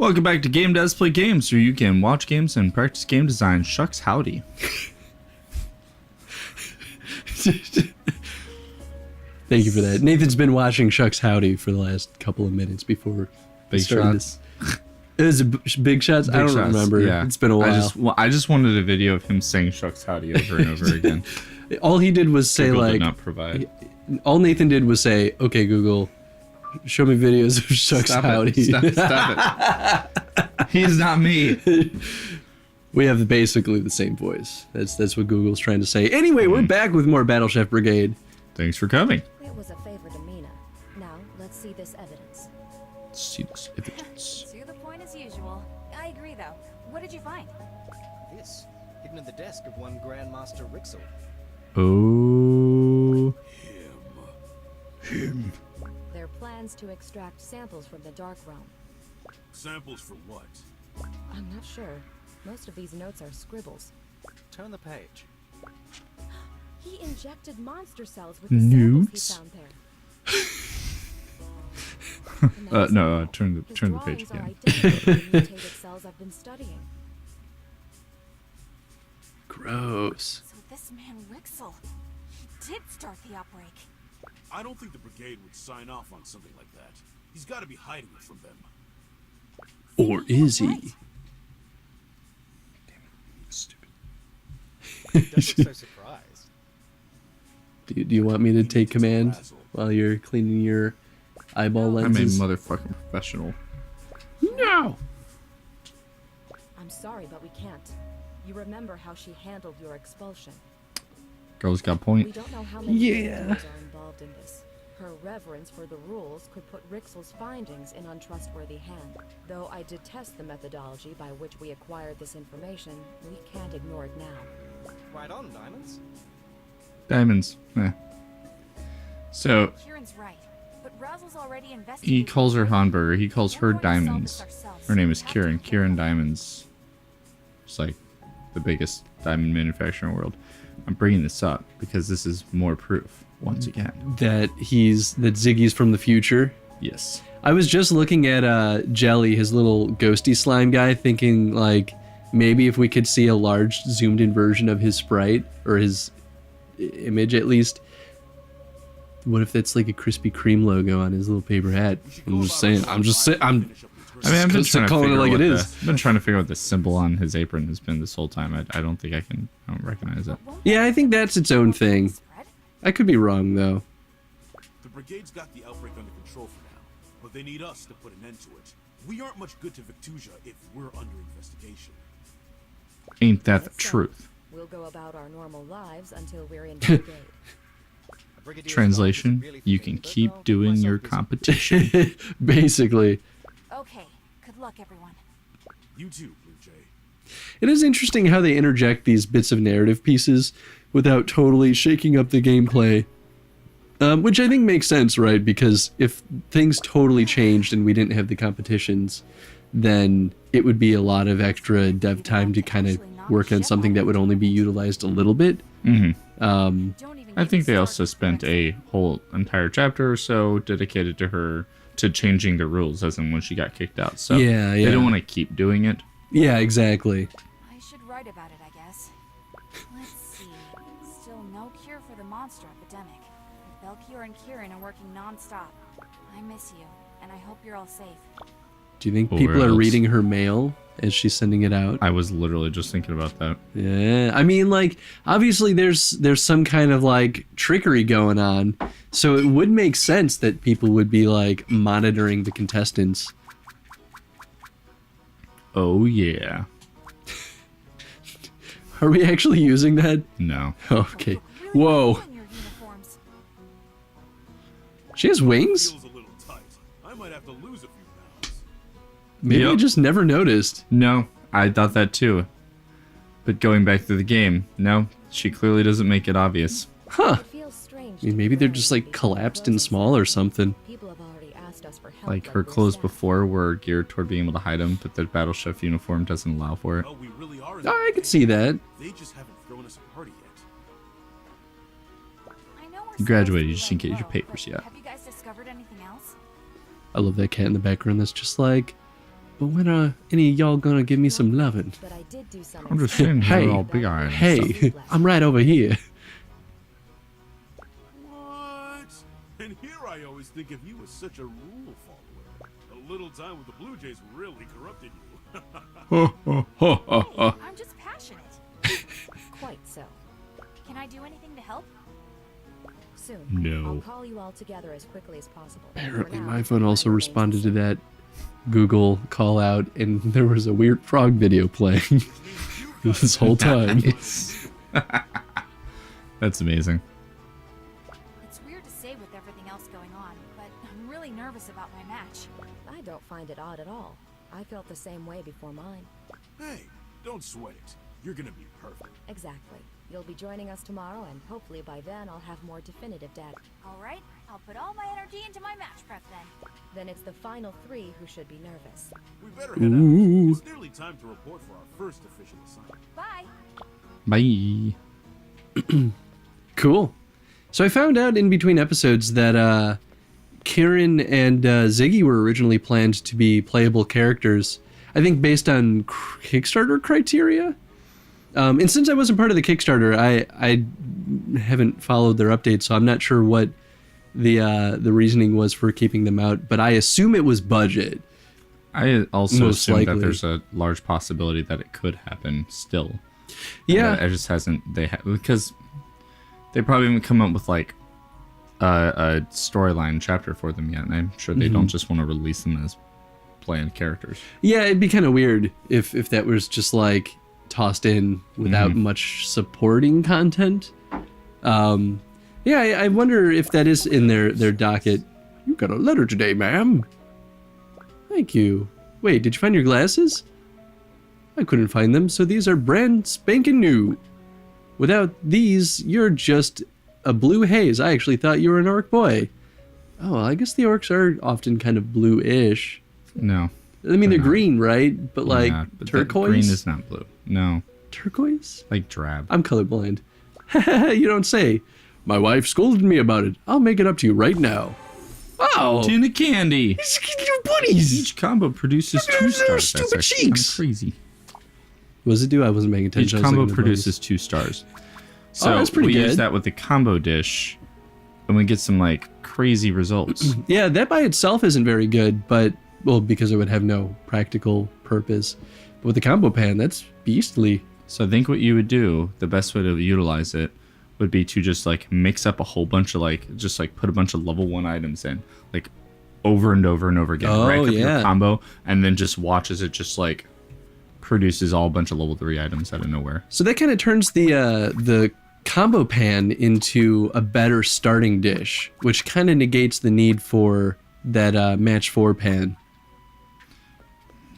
Welcome back to Game Devs Play Games, where you can watch games and practice game design. Shucks howdy. Thank you for that. Nathan's been watching Shucks Howdy for the last couple of minutes before Big shots. It was big shots. I don't remember. Yeah. It's been a while. I just wanted a video of him saying Shucks howdy over and over again. All he did was say Google like. did not provide. All Nathan did was say, "Okay, Google, show me videos of Shucks Howdy." Stop it. He's not me. We have basically the same voice. That's what Google's trying to say. Anyway, we're back with more Battle Chef Brigade. Thanks for coming. It was a favor to Mina. Now, let's see this evidence. See this evidence. To the point as usual. I agree, though. What did you find? This, hidden in the desk of one Grandmaster Rixel. Oh. Him. Their plans to extract samples from the Dark Realm. Samples for what? I'm not sure. Most of these notes are scribbles. Turn the page. He injected monster cells with the samples Newts? he found there. No, turn the page His drawings are again. identical to the mutated cells I've been studying. Gross. So this man Rixel, he did start the outbreak. I don't think the brigade would sign off on something like that. He's got to be hiding it from them. Or is he? Right. Stupid. Don't look so surprised. Do you want me to take command while you're cleaning your eyeball I'm a lenses? motherfucking professional. No. I'm sorry, but we can't. You remember how she handled your expulsion. Girl's got We point. don't know how many Yeah. characters are involved in this. Her reverence for the rules could put Rixel's findings in untrustworthy hand. Though I detest the methodology by which we acquired this information, we can't ignore it now. Right on, Diamonds. Diamonds. So Kieran's right, but Razzle's already he investigated. calls her Hamburger. He calls her We're going to solve Diamonds. this ourselves. Her name is We have to Kieran. figure Kieran it out. Diamonds. It's like the biggest diamond manufacturer in the world. I'm bringing this up because this is more proof once again. That Ziggy's from the future. Yes. I was just looking at Jelly, his little ghosty slime guy, thinking like maybe if we could see a large zoomed in version of his sprite or his image at least. What if that's like a Krispy Kreme logo on his little paper hat? I'm just saying. I'm I mean, I've been trying to calling it figure like what it is. I've been trying to figure out what the symbol on his apron has been this whole time. I don't think I don't recognize it. Won't Yeah, I think that's its own thing. spread? I could be wrong though. The brigade's got the outbreak under control for now, but they need us to put an end to it. We aren't much good to Victusia if we're under investigation. Ain't that the Let's go. truth? We'll go about our normal lives until we're in the brigade. A brigadier's Translation: life isn't really you for can me, but keep I'll doing myself your busy. competition. Basically. Okay, good luck, everyone. You too, Blue Jay. It is interesting how they interject these bits of narrative pieces without totally shaking up the gameplay. Which I think makes sense, right? Because if things totally changed and we didn't have the competitions, then it would be a lot of extra dev time to kind of work on something that would only be utilized a little bit. hmm Don't even I get think they me also started, spent a whole entire chapter or so dedicated to her to changing the rules, as in when she got kicked out. So Yeah, they yeah. don't want to keep doing it. Yeah, exactly. I should write about it, I guess. Let's see. Still no cure for the monster epidemic. Belkier and Kieran are working non-stop. I miss you, and I hope you're all safe. Do you think Or people are else. reading her mail as she's sending it out? I was literally just thinking about that. Yeah, I mean, like, obviously there's some kind of, like, trickery going on, so it would make sense that people would be, like, monitoring the contestants. Oh yeah. Are we actually using that? No. Okay. Really Whoa. cool in your uniforms. She has wings? Feels a little tight. I might have to lose a few pounds. Maybe I Yep. just never noticed. No, I thought that too. But going back to the game, no, she clearly doesn't make it obvious. Huh. It feels strange. I mean, to maybe they're learn just, like, because collapsed and Rosa's small or saying something. People have already asked us for help. Like her we're clothes staff. before were geared toward being able to hide them, but the Battle Chef uniform doesn't allow for it. Well, we really are. in Oh, I the could see that. They just haven't thrown us a party yet. I know we're You graduated, you supposed just to didn't be get your laying papers low, yet. but have you guys discovered anything else? I love that cat in the background that's just like, But when are any of y'all gonna give me some lovin'? But I did do some I'm just sitting here Hey, all big eyed. Hey, I'm right over here. What? And here I always think of you as such a rule follower. A little time with the Blue Jays really corrupted you. I'm just passionate. Quite so. Can I do anything to help? Soon. No. I'll call you all together as quickly as possible. Apparently, For now, my phone also I remain responded to sincere. that Google call out, and there was a weird frog video playing this whole time. Nice. That's amazing. It's weird to say with everything else going on, but I'm really nervous about my match. I don't find it odd at all. I felt the same way before mine. Hey, don't sweat it. You're gonna be perfect. Exactly. You'll be joining us tomorrow, and hopefully by then I'll have more definitive data. All right, I'll put all my energy into my match prep then. Then it's the final 3 who should be nervous. We better head Ooh. out. It's nearly time to report for our first official assignment. Bye. Bye. Cool. So I found out in between episodes that Kieran and Ziggy were originally planned to be playable characters. I think based on Kickstarter criteria. And since I wasn't part of the Kickstarter, I haven't followed their updates, so I'm not sure what the reasoning was for keeping them out. But I assume it was budget. I also Most assume likely. that there's a large possibility that it could happen still. Yeah. It just hasn't. Because they probably haven't come up with like a storyline chapter for them yet. And I'm sure they don't just want to release them as planned characters. Yeah, it'd be kind of weird if that was just like tossed in without much supporting content. Yeah, I wonder if that is in their docket. You got a letter today, ma'am. Thank you. Wait, did you find your glasses? I couldn't find them, so these are brand spanking new. Without these, you're just a blue haze. I actually thought you were an orc boy. Oh, well, I guess the orcs are often kind of blue-ish. No. I mean, they're not. green, right? But like not, but turquoise? Green is not blue. No. Turquoise? Like drab. I'm colorblind. You don't say. My wife scolded me about it. I'll make it up to you right now. Wow! Tin of candy. These buddies! Each combo produces Look at 2 their stars. stupid That's actually kinda cheeks. crazy. What does it do? I wasn't paying Each attention. I was combo looking at the produces 2 stars. So that's pretty we use good. that with the combo dish, and we get some like crazy results. buddies. Yeah, that by itself isn't very good, but, well, because it would have no practical purpose. But with the combo pan, that's beastly. So I think what you would do, the best way to utilize it, would be to just like mix up a whole bunch of like, just like put a bunch of level 1 items in, like over and over and over again. Oh, Rack up yeah. your combo, and then just watch as it just like produces all a bunch of level 3 items out of nowhere. So that kind of turns the combo pan into a better starting dish, which kind of negates the need for that match 4 pan.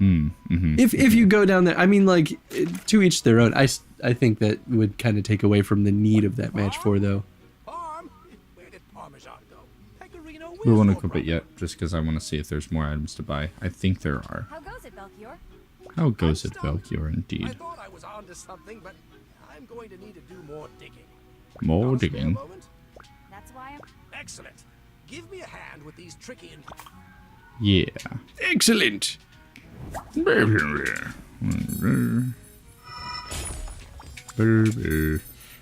If you go down there, I mean, like, to each their own. I think that would kind of take away from the need of that match 4, though. Parm? Where did Parmesan go? Pecorino, We where's won't your equip it yet, just because I want to see if there's more items to buy. I think there are. How goes it, Belchior? How goes it, stumped. Belchior, I indeed. thought I was onto something, but I'm going to need to do more digging. More Got a spare digging. moment? That's why I'm... Excellent. Give me a hand with these tricky and... Yeah. Excellent!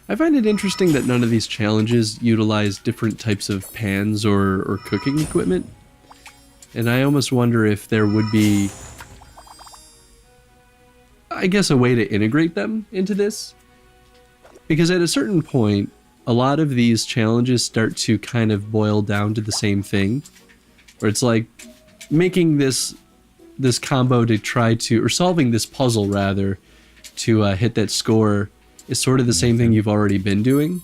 I find it interesting that none of these challenges utilize different types of pans or cooking equipment. And I almost wonder if there would be, I guess, a way to integrate them into this. Because at a certain point, a lot of these challenges start to kind of boil down to the same thing. Where it's like making this combo to try to, or solving this puzzle rather, to hit that score is sort of the same thing you've already been doing.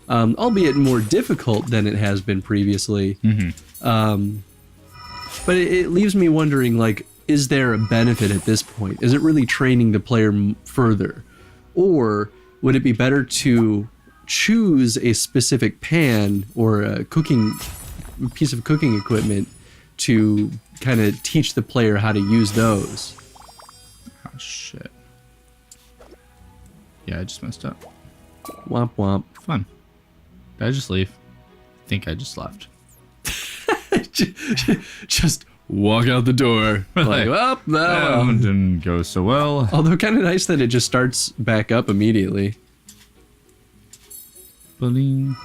Albeit more difficult than it has been previously. But it leaves me wondering, like, is there a benefit at this point? Is it really training the player further? Or would it be better to choose a specific pan or a piece of cooking equipment to kind of teach the player how to use those? Oh, shit. Yeah, I just messed up. Womp womp. Fun. Did I just leave? I think I just left. Just walk out the door. Like, well, no. Didn't go so well. Although kind of nice that it just starts back up immediately. Bullying.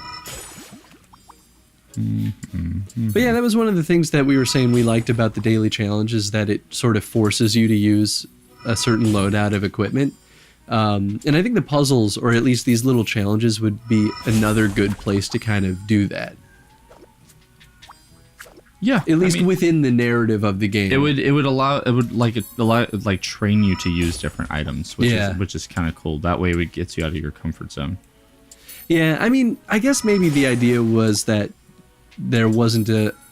But yeah, that was one of the things that we were saying we liked about the daily challenge is that it sort of forces you to use a certain loadout of equipment. And I think the puzzles, or at least these little challenges, would be another good place to kind of do that. Yeah, At least within the narrative of the game. it would train you to use different items, which is kind of cool. That way, it gets you out of your comfort zone. Yeah, I mean, I guess maybe the idea was that there wasn't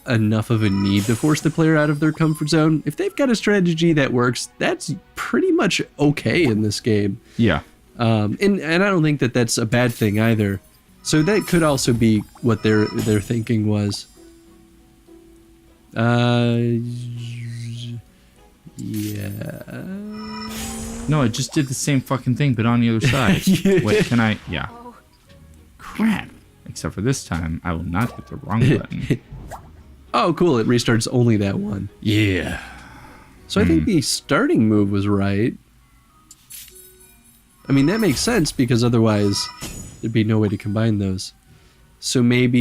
enough of a need to force the player out of their comfort zone. If they've got a strategy that works, that's pretty much okay in this game. Yeah. And I don't think that that's a bad thing either. So that could also be what their thinking was. Yeah. No, it just did the same fucking thing, but on the other side. Wait, can I? Yeah. Crap. Except for this time, I will not hit the wrong button. Oh, cool. It restarts only that one. Yeah. So I think the starting move was right. I mean, that makes sense because otherwise there'd be no way to combine those. So maybe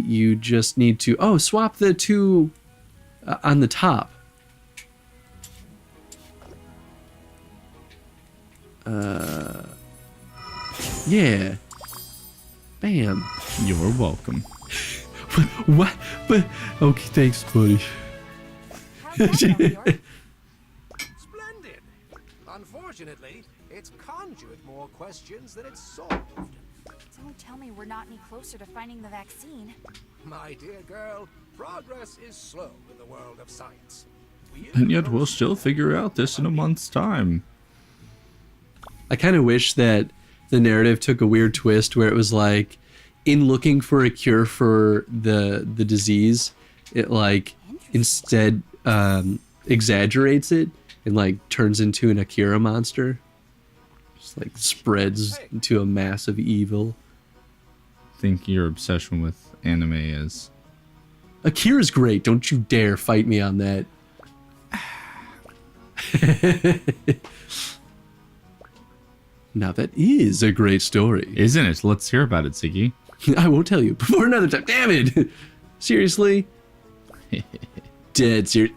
you just need to... swap the two on the top. Yeah. Bam. You're welcome. What? But okay, thanks, buddy. Splendid. Unfortunately, it's conjured more questions than it's solved. Don't tell me we're not any closer to finding the vaccine. My dear girl, progress is slow in the world of science. And yet we'll still figure out this in a month's time. I kind of wish that the narrative took a weird twist where it was like, in looking for a cure for the disease, it like instead exaggerates it and like turns into an Akira monster. Just like spreads into a massive evil. I think your obsession with anime is... Akira's great. Don't you dare fight me on that. Now that is a great story. Isn't it? Let's hear about it, Ziggy. I won't tell you before another time. Damn it! Seriously? Dead serious.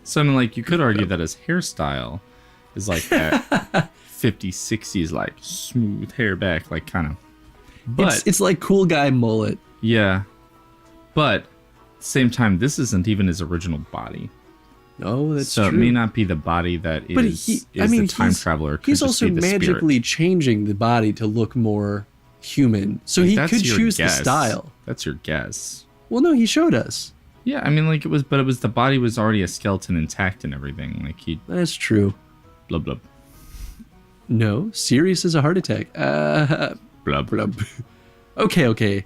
So I mean, like, you could argue that his hairstyle is like that 50s, 60s, like smooth hair back, like kind of. But It's like cool guy mullet. yeah, but at the same time, this isn't even his original body. No, that's So true. it may not be the body that But is I mean, the time he's- traveler. It could He's just also be the spirit. magically changing the body to look more human. So he That's could your choose guess. the style. That's your guess. Well, no, he showed us. Yeah, I mean, like it was the body was already a skeleton intact and everything. Like he That's true. blub blub No, Sirius is a heart attack. blub. Blub. Okay.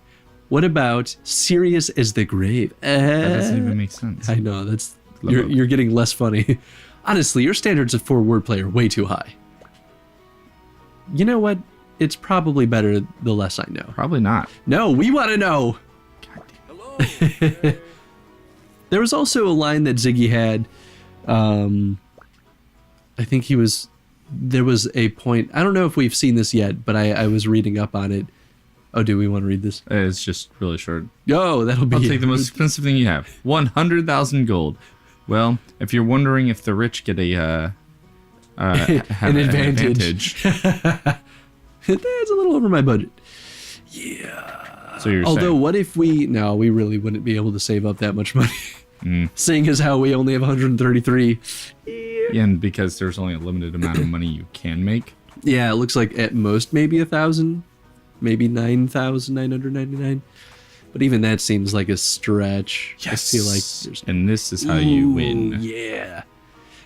What about Sirius as the grave? That doesn't even make sense. I know, that's Blub. you're getting less funny. Honestly, your standards for wordplay are way too high. You know what? It's probably better the less I know. Probably not. No, we want to know. Hello. There was also a line that Ziggy had. I think there was a point. I don't know if we've seen this yet, but I was reading up on it. Oh, do we want to read this? It's just really short. Oh, that'll be I'll take the most expensive thing you have. 100,000 gold. Well, if you're wondering if the rich get have an advantage. That's a little over my budget. So you're Although, saying, what if we really wouldn't be able to save up that much money. Seeing as how we only have 133. yeah, and because there's only a limited amount of money you can make. Yeah, it looks like at most maybe 1,000, maybe 9,999. But even that seems like a stretch. I feel like there's and this is how you win. Yeah.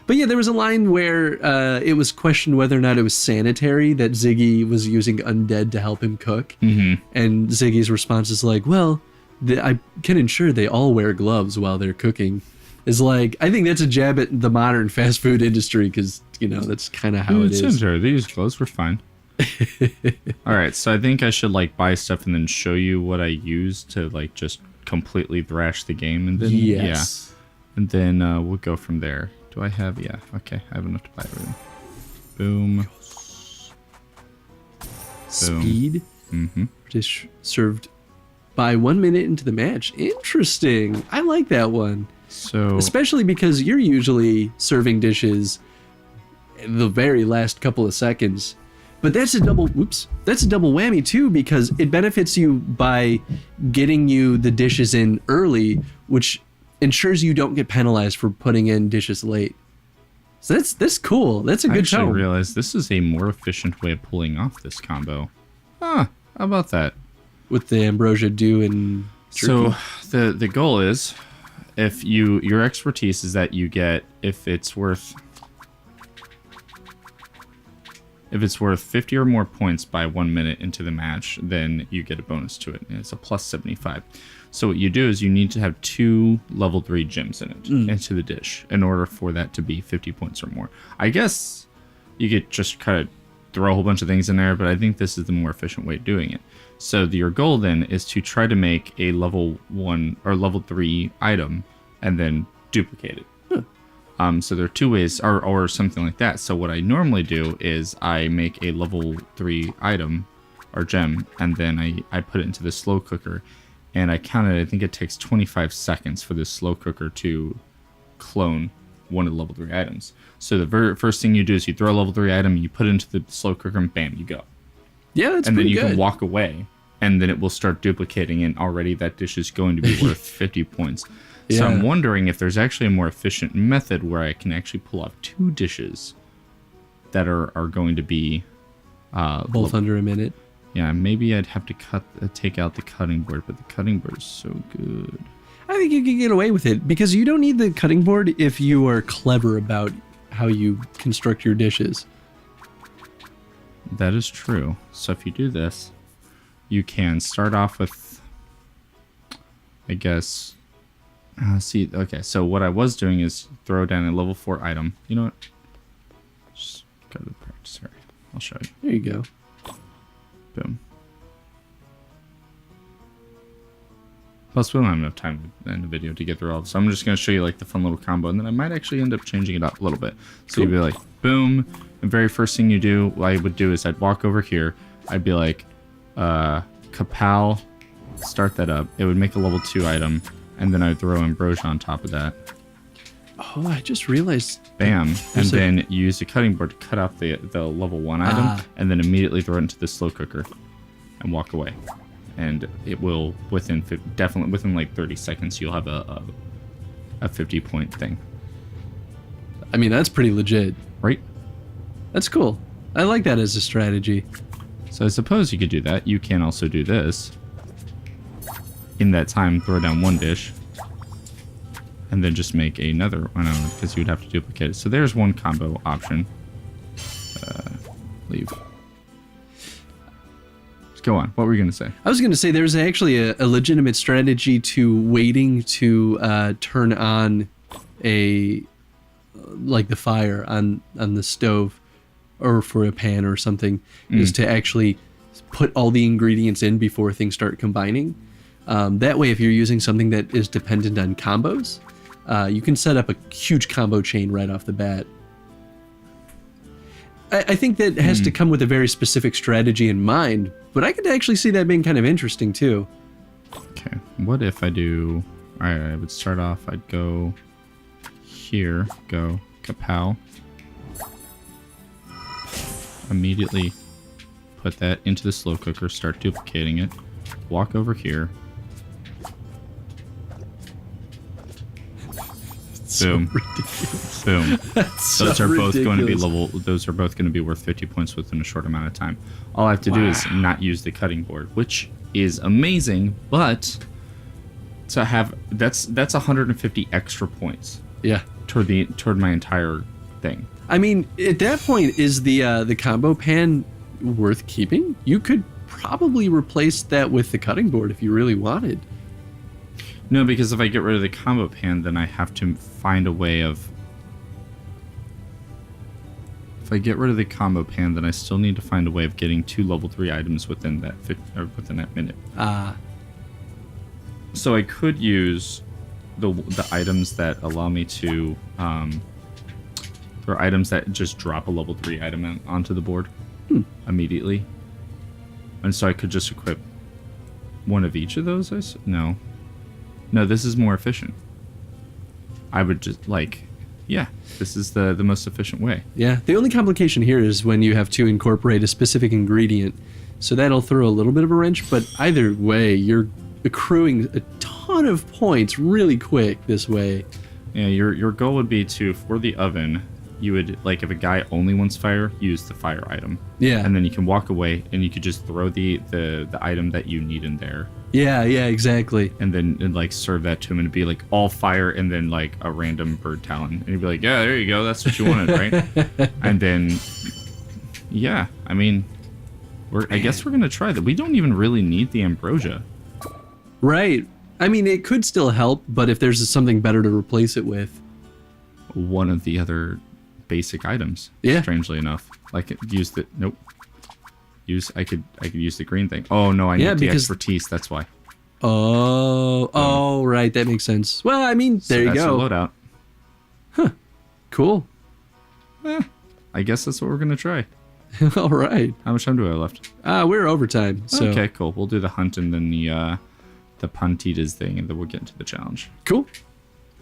But yeah, there was a line where it was questioned whether or not it was sanitary that Ziggy was using undead to help him cook. Mm-hmm. And Ziggy's response is like, well, I can ensure they all wear gloves while they're cooking. Is like, I think that's a jab at the modern fast food industry because, that's kind of how it is. Sanitary. They use gloves. We're fine. All right, so I think I should like buy stuff and then show you what I use to like just completely thrash the game, and then Yes. yeah, and then we'll go from there. Do I have? Yeah, okay, I have enough to buy everything. Boom. Speed. Mm-hmm. Dish served by 1 minute into the match. Interesting. I like that one. So Especially because you're usually serving dishes in the very last couple of seconds. But that's a double whammy too, because it benefits you by getting you the dishes in early, which ensures you don't get penalized for putting in dishes late. So that's cool. That's a I good actually show. realized this is a more efficient way of pulling off this combo. Huh, how about that? With the ambrosia dew and jerky. So the goal is, if your expertise is that you get, if it's worth 50 or more points by 1 minute into the match, then you get a bonus to it. And it's a plus 75. So what you do is you need to have 2 level 3 gems in it into the dish in order for that to be 50 points or more. I guess you could just kind of throw a whole bunch of things in there, but I think this is the more efficient way of doing it. So your goal then is to try to make a level 1 or level 3 item and then duplicate it. So there are 2 ways, or something like that. So what I normally do is I make a level 3 item or gem, and then I put it into the slow cooker, and I counted, I think it takes 25 seconds for this slow cooker to clone one of the level 3 items. So the very first thing you do is you throw a level 3 item, you put it into the slow cooker, and bam, you go. Yeah, that's and then pretty you good. can walk away, and then it will start duplicating, and already that dish is going to be worth 50 points. So Yeah. I'm wondering if there's actually a more efficient method where I can actually pull off 2 dishes that are going to be Both under a minute. Yeah, maybe I'd have to take out the cutting board, but the cutting board is so good. I think you can get away with it because you don't need the cutting board if you are clever about how you construct your dishes. That is true. So if you do this, you can start off with, I guess, okay, so what I was doing is throw down a level 4 item. You know what? Just go to the practice area. I'll show you. There you go. Boom. Plus, we don't have enough time in the video to get through all this, so I'm just going to show you like the fun little combo, and then I might actually end up changing it up a little bit. So you'd be like, boom. The very first thing you do, what I would do is I'd walk over here. I'd be like, Kapow, start that up. It would make a level 2 item, and then I'd throw ambrosia on top of that. Oh, I just realized. Bam. And There's a- then you use the cutting board to cut off the level 1 item, and then immediately throw it into the slow cooker and walk away. And it will, definitely within like 30 seconds, you'll have a 50-point thing. I mean, that's pretty legit. Right? That's cool. I like that as a strategy. So I suppose you could do that. You can also do this. In that time, throw down 1 dish. And then just make another one, because you would have to duplicate it. So there's one combo option. Leave. Let's go on. What were you going to say? I was going to say there's actually a legitimate strategy to waiting to turn on like the fire on the stove or for a pan or something, is to actually put all the ingredients in before things start combining. That way, if you're using something that is dependent on combos, you can set up a huge combo chain right off the bat. I think that has to come with a very specific strategy in mind, but I could actually see that being kind of interesting too. Okay, what if I do... Alright, I would start off, I'd go here, go kapow. Immediately put that into the slow cooker, start duplicating it, walk over here. Boom. Boom. Those are both going to be those are both going to be worth 50 points within a short amount of time. All I have to do is not use the cutting board, which is amazing, but to have that's 150 extra points. Yeah. Toward my entire thing. I mean, at that point, is the combo pan worth keeping? You could probably replace that with the cutting board if you really wanted. No, because if I get rid of the combo pan, then I have to find a way of If I get rid of the combo pan, then I still need to find a way of getting 2 level 3 items within that within that minute. So I could use the items that allow me to there are items that just drop a level 3 item onto the board immediately. And so I could just equip one of each of those. No, this is more efficient. I would just this is the most efficient way. Yeah, the only complication here is when you have to incorporate a specific ingredient. So that'll throw a little bit of a wrench, but either way, you're accruing a ton of points really quick this way. Yeah, your goal would be to, for the oven, you would, like, if a guy only wants fire, use the fire item. Yeah. And then you can walk away and you could just throw the item that you need in there. Yeah, exactly. And then like serve that to him and it'd be like all fire and then like a random bird talon. And he'd be like, yeah, there you go. That's what you wanted, right? And then, yeah, I mean, I guess we're going to try that. We don't even really need the ambrosia. Right. I mean, it could still help, but if there's something better to replace it with. One of the other basic items. Yeah. Strangely enough. Like use the, nope. I could use the green thing. Oh no, I need the expertise. That's why. Oh, right. That makes sense. Well, I mean, there you go. Loadout. Huh. Cool. I guess that's what we're gonna try. All right. How much time do I have left? We're overtime. So. Okay, cool. We'll do the hunt and then the Puntitas thing, and then we'll get into the challenge. Cool.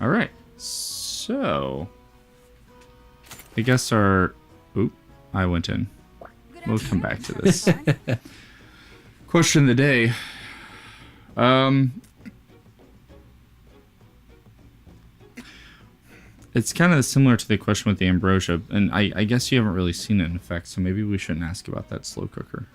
All right. So, I guess I went in. We'll come back to this. Question of the day. It's kind of similar to the question with the ambrosia, and I guess you haven't really seen it in effect, so maybe we shouldn't ask about that slow cooker.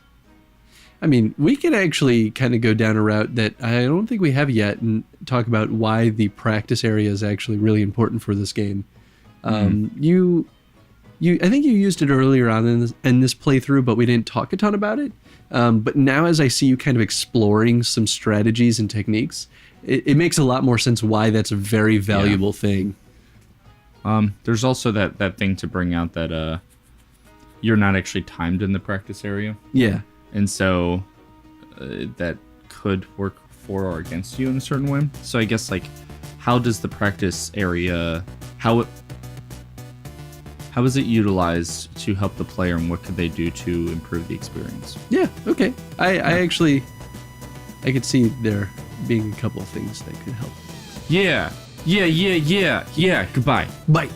I mean, we could actually kind of go down a route that I don't think we have yet and talk about why the practice area is actually really important for this game. I think you used it earlier on in this playthrough, but we didn't talk a ton about it. But now as I see you kind of exploring some strategies and techniques, it makes a lot more sense why that's a very valuable thing. There's also that thing to bring out that you're not actually timed in the practice area. Yeah. And so that could work for or against you in a certain way. So I guess, like, how does the practice area, how is it utilized to help the player, and what could they do to improve the experience? Yeah, okay. I could see there being a couple of things that could help. Yeah. Goodbye. Bye.